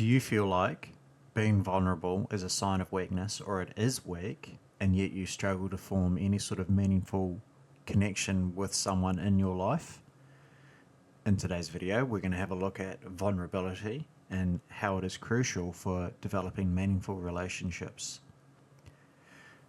Do you feel like being vulnerable is a sign of weakness or it is weak, and yet you struggle to form any sort of meaningful connection with someone in your life? In today's video, we're going to have a look at vulnerability and how it is crucial for developing meaningful relationships.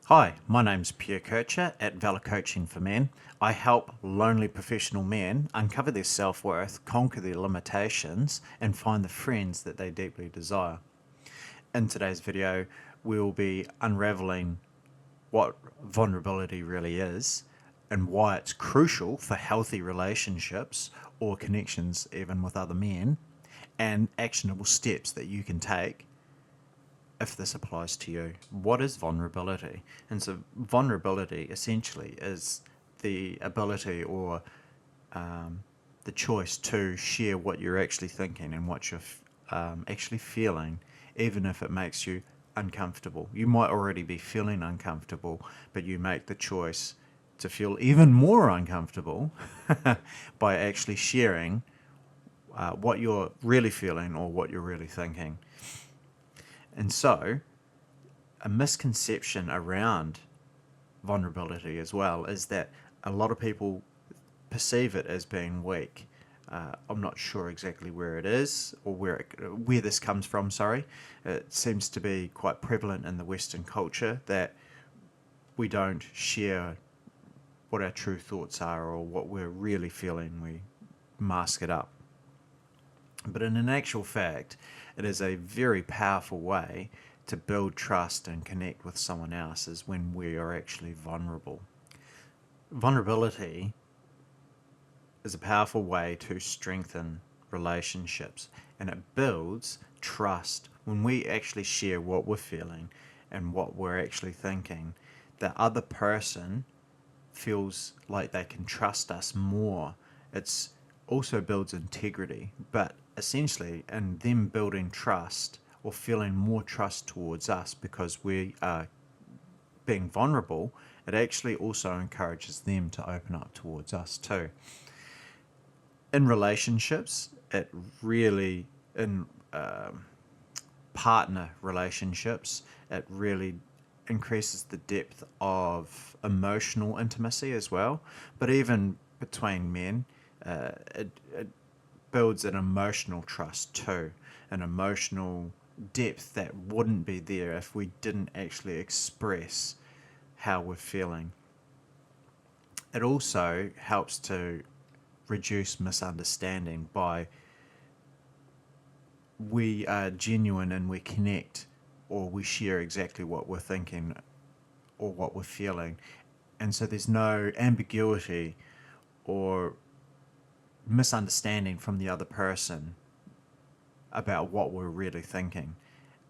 Hi, my name's Pierre Kircher at Valor Coaching for Men. I help lonely professional men uncover their self-worth, conquer their limitations, and find the friends that they deeply desire. In today's video, we'll be unraveling what vulnerability really is and why it's crucial for healthy relationships or connections even with other men, and actionable steps that you can take if this applies to you. What is vulnerability? And so vulnerability essentially is the ability or the choice to share what you're actually thinking and what you're actually feeling, even if it makes you uncomfortable. You might already be feeling uncomfortable, but you make the choice to feel even more uncomfortable by actually sharing what you're really feeling or what you're really thinking. And so, a misconception around vulnerability as well is that a lot of people perceive it as being weak. I'm not sure exactly where it is or where this comes from. Sorry, it seems to be quite prevalent in the Western culture that we don't share what our true thoughts are or what we're really feeling. We mask it up. But in an actual fact, it is a very powerful way to build trust and connect with someone else is when we are actually vulnerable. Vulnerability is a powerful way to strengthen relationships, and it builds trust. When we actually share what we're feeling and what we're actually thinking, the other person feels like they can trust us more. It's also builds integrity, but essentially in them building trust or feeling more trust towards us because we are being vulnerable, it actually also encourages them to open up towards us too. In relationships, it really, in partner relationships, it really increases the depth of emotional intimacy as well. But even between men, it builds an emotional trust too, an emotional depth that wouldn't be there if we didn't actually express how we're feeling. It also helps to reduce misunderstanding by we are genuine and we connect or we share exactly what we're thinking or what we're feeling. And so there's no ambiguity or misunderstanding from the other person about what we're really thinking.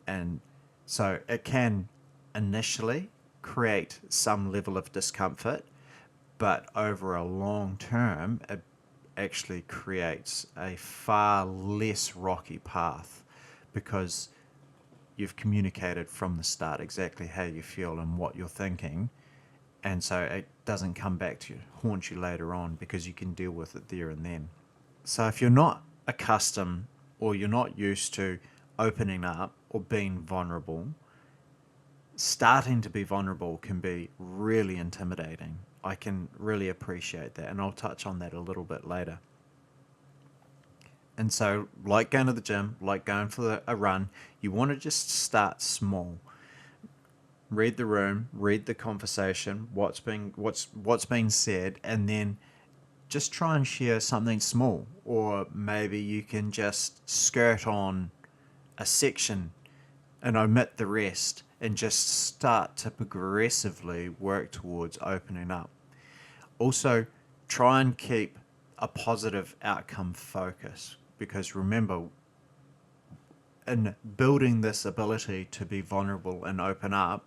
And so it can initially create some level of discomfort, but over a long term, it actually creates a far less rocky path because you've communicated from the start exactly how you feel and what you're thinking, and so it doesn't come back to haunt you later on because you can deal with it there and then. So if you're not accustomed or you're not used to opening up or being vulnerable, starting to be vulnerable can be really intimidating. I can really appreciate that, and I'll touch on that a little bit later. And so, like going to the gym, like going for a run, you want to just start small. Read the room, read the conversation, what's being said, and then just try and share something small. Or maybe you can just skirt on a section and omit the rest and just start to progressively work towards opening up. Also, try and keep a positive outcome focus, because remember, in building this ability to be vulnerable and open up,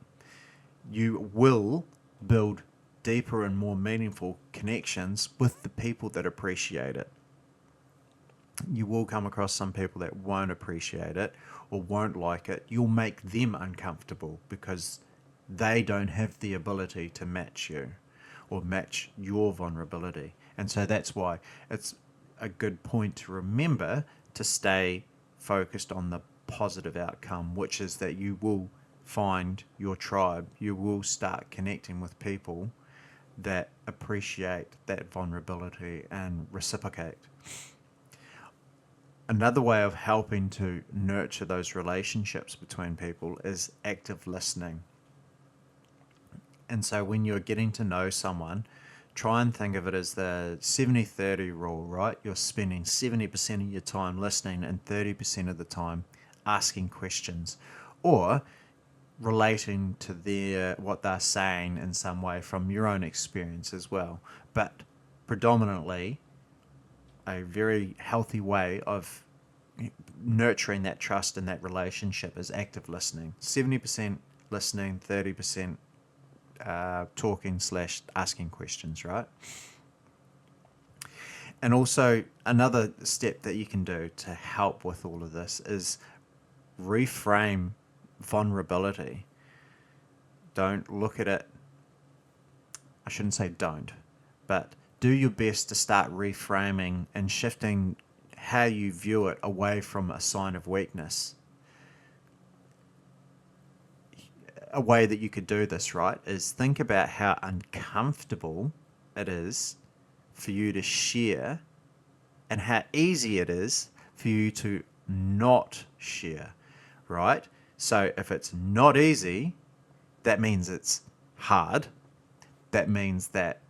you will build deeper and more meaningful connections with the people that appreciate it. You will come across some people that won't appreciate it or won't like it. You'll make them uncomfortable because they don't have the ability to match you or match your vulnerability. And so that's why it's a good point to remember to stay focused on the positive outcome, which is that you will find your tribe. You will start connecting with people that appreciate that vulnerability and reciprocate. Another way of helping to nurture those relationships between people is active listening. And so when you're getting to know someone, try and think of it as the 70-30 rule, right? You're spending 70% of your time listening and 30% of the time asking questions or relating to what they're saying in some way from your own experience as well. But predominantly, a very healthy way of nurturing that trust and that relationship is active listening. 70% listening, 30% talking / asking questions, right? And also another step that you can do to help with all of this is reframe vulnerability. Don't look at it, I shouldn't say don't, but do your best to start reframing and shifting how you view it away from a sign of weakness. A way that you could do this, right, is think about how uncomfortable it is for you to share and how easy it is for you to not share, right? So if it's not easy, that means it's hard. That means that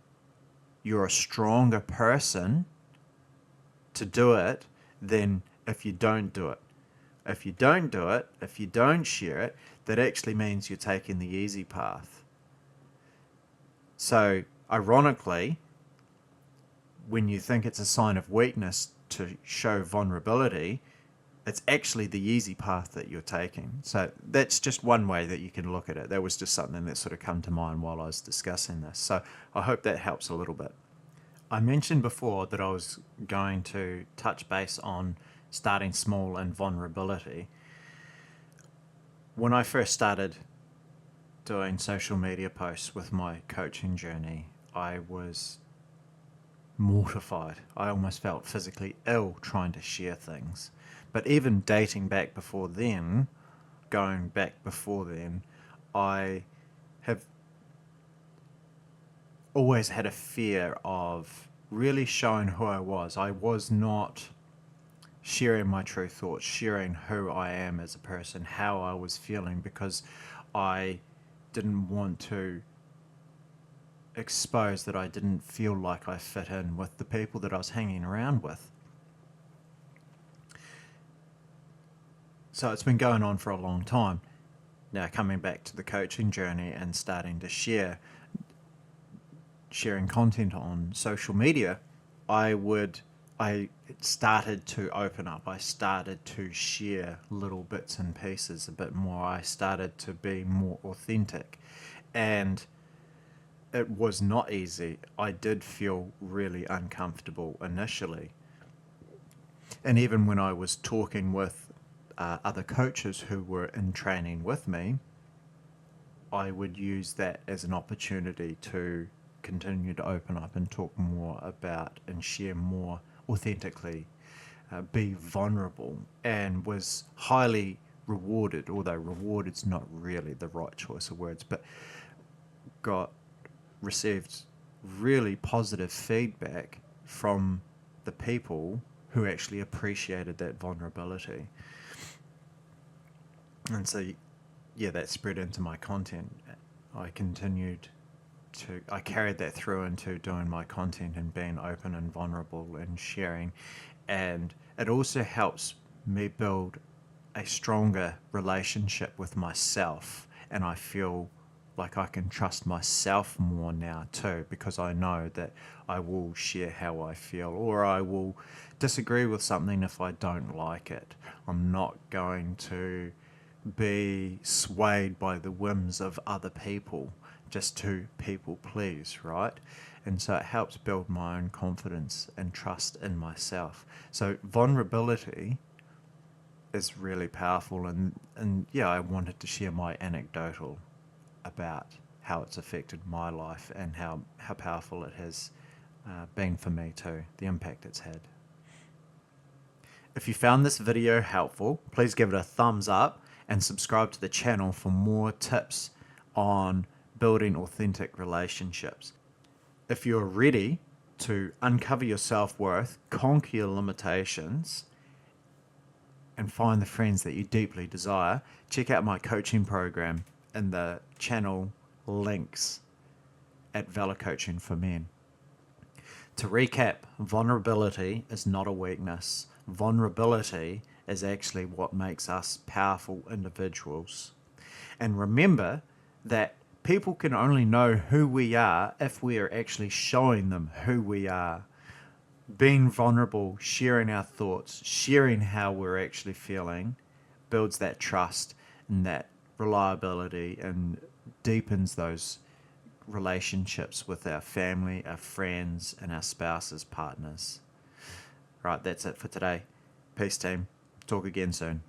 you're a stronger person to do it than if you don't do it. If you don't do it, if you don't share it, that actually means you're taking the easy path. So, ironically, when you think it's a sign of weakness to show vulnerability, it's actually the easy path that you're taking. So that's just one way that you can look at it. That was just something that sort of come to mind while I was discussing this. So I hope that helps a little bit. I mentioned before that I was going to touch base on starting small and vulnerability. When I first started doing social media posts with my coaching journey, I was mortified. I almost felt physically ill trying to share things. But even dating back before then, going back before then, I have always had a fear of really showing who I was. I was not sharing my true thoughts, sharing who I am as a person, how I was feeling, because I didn't want to expose that I didn't feel like I fit in with the people that I was hanging around with. So it's been going on for a long time. Now coming back to the coaching journey and starting to sharing content on social media, I started to open up. I started to share little bits and pieces a bit more. I started to be more authentic. And it was not easy. I did feel really uncomfortable initially. And even when I was talking with other coaches who were in training with me, I would use that as an opportunity to continue to open up and talk more about and share more authentically, be vulnerable, and was highly rewarded, although rewarded's not really the right choice of words, but received really positive feedback from the people who actually appreciated that vulnerability. And so, yeah, that spread into my content. I carried that through into doing my content and being open and vulnerable and sharing. And it also helps me build a stronger relationship with myself. And I feel like I can trust myself more now too, because I know that I will share how I feel, or I will disagree with something if I don't like it. I'm not going to be swayed by the whims of other people just to people please, right? And so it helps build my own confidence and trust in myself. So vulnerability is really powerful, and yeah, I wanted to share my anecdotal about how it's affected my life and how powerful it has been for me too, the impact it's had. If you found this video helpful, please give it a thumbs up and subscribe to the channel for more tips on building authentic relationships. If you're ready to uncover your self-worth, conquer your limitations, and find the friends that you deeply desire, check out my coaching program in the channel links at Valor Coaching for Men. To recap, vulnerability is not a weakness. Vulnerability is actually what makes us powerful individuals. And remember that people can only know who we are if we are actually showing them who we are. Being vulnerable, sharing our thoughts, sharing how we're actually feeling builds that trust and that reliability and deepens those relationships with our family, our friends, and our spouses, partners. Right, that's it for today. Peace, team. Talk again soon.